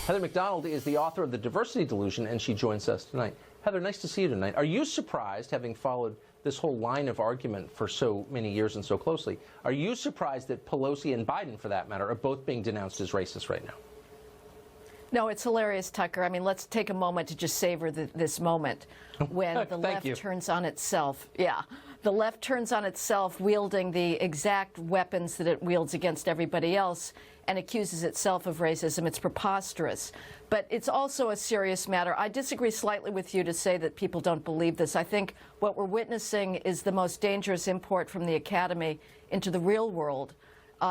Heather McDonald is the author of The Diversity Delusion, and she joins us tonight. Heather, nice to see you tonight. Are you surprised, having followed this whole line of argument for so many years and so closely, are you surprised that Pelosi and Biden, for that matter, are both being denounced as racist right now? No, it's hilarious, Tucker. I mean, let's take a moment to just savor this moment when the left turns on itself. Yeah, the left turns on itself, wielding the exact weapons that it wields against everybody else, and accuses itself of racism. It's preposterous. But it's also a serious matter. I disagree slightly with you to say that people don't believe this. I think what we're witnessing is the most dangerous import from the academy into the real world.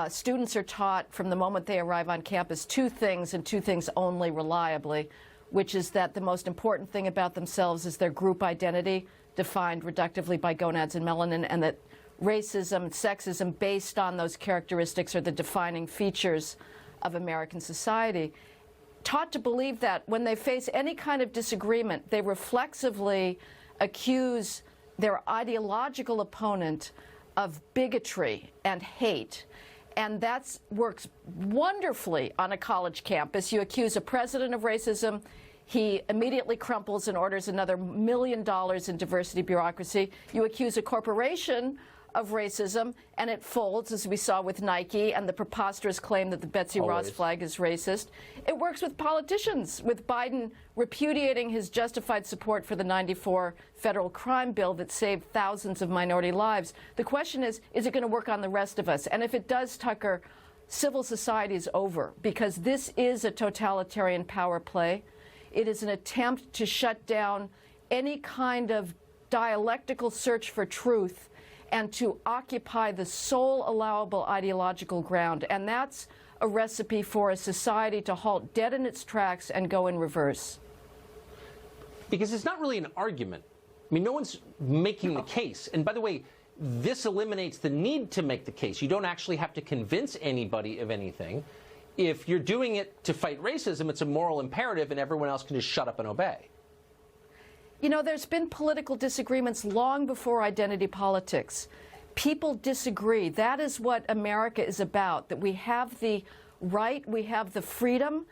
Students are taught from the moment they arrive on campus two things, and two things only reliably, which is that the most important thing about themselves is their group identity, defined reductively by Gonads and Melanin, and that racism, sexism based on those characteristics are the defining features of American society. Taught to believe that when they face any kind of disagreement, they reflexively accuse their ideological opponent of bigotry and hate. And that works wonderfully on a college campus. You accuse a president of racism, he immediately crumples and orders another $1 million in diversity bureaucracy. You accuse a corporation of racism, and it folds, as we saw with Nike and the preposterous claim that the Betsy Ross flag is racist. It works with politicians, with Biden repudiating his justified support for the '94 federal crime bill that saved thousands of minority lives. The question is it going to work on the rest of us? And if it does, Tucker, civil society is over, because this is a totalitarian power play. It is an attempt to shut down any kind of dialectical search for truth and to occupy the sole allowable ideological ground. And that's a recipe for a society to halt dead in its tracks and go in reverse. Because it's not really an argument. I mean, no one's making the case. And by the way, this eliminates the need to make the case. You don't actually have to convince anybody of anything. If you're doing it to fight racism, it's a moral imperative, and everyone else can just shut up and obey. You know, there's been political disagreements long before identity politics. People disagree. That is what America is about, that we have the right, we have the freedom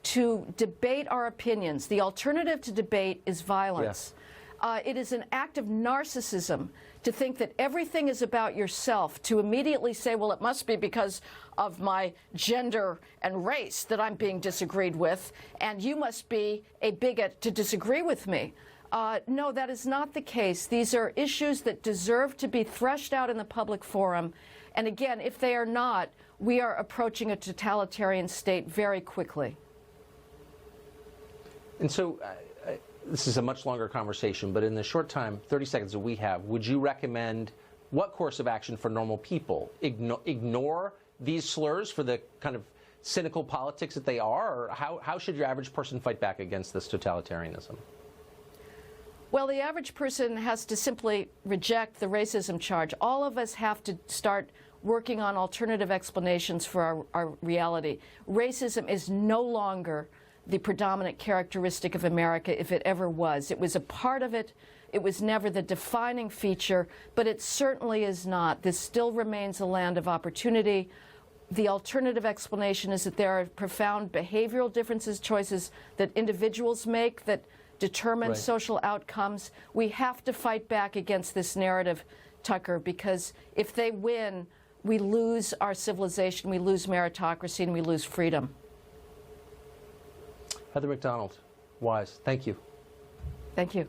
to debate our opinions. The alternative to debate is violence. Yes. It is an act of narcissism to think that everything is about yourself, to immediately say, well, it must be because of my gender and race that I'm being disagreed with, and you must be a bigot to disagree with me. No, that is not the case. These are issues that deserve to be threshed out in the public forum. And again, if they are not, we are approaching a totalitarian state very quickly. And so this is a much longer conversation, but in the short time, 30 seconds that we have, would you recommend what course of action for normal people? Ignore these slurs for the kind of cynical politics that they are? Or how should your average person fight back against this totalitarianism? Well, the average person has to simply reject the racism charge. All of us have to start working on alternative explanations for our reality. Racism is no longer the predominant characteristic of America, if it ever was. It was a part of it. It was never the defining feature, but it certainly is not. This still remains a land of opportunity. The alternative explanation is that there are profound behavioral differences, choices that individuals make that determine social outcomes. We have to fight back against this narrative, Tucker, because if they win, we lose our civilization, we lose meritocracy, and we lose freedom. Heather McDonald, Wise, thank you. Thank you.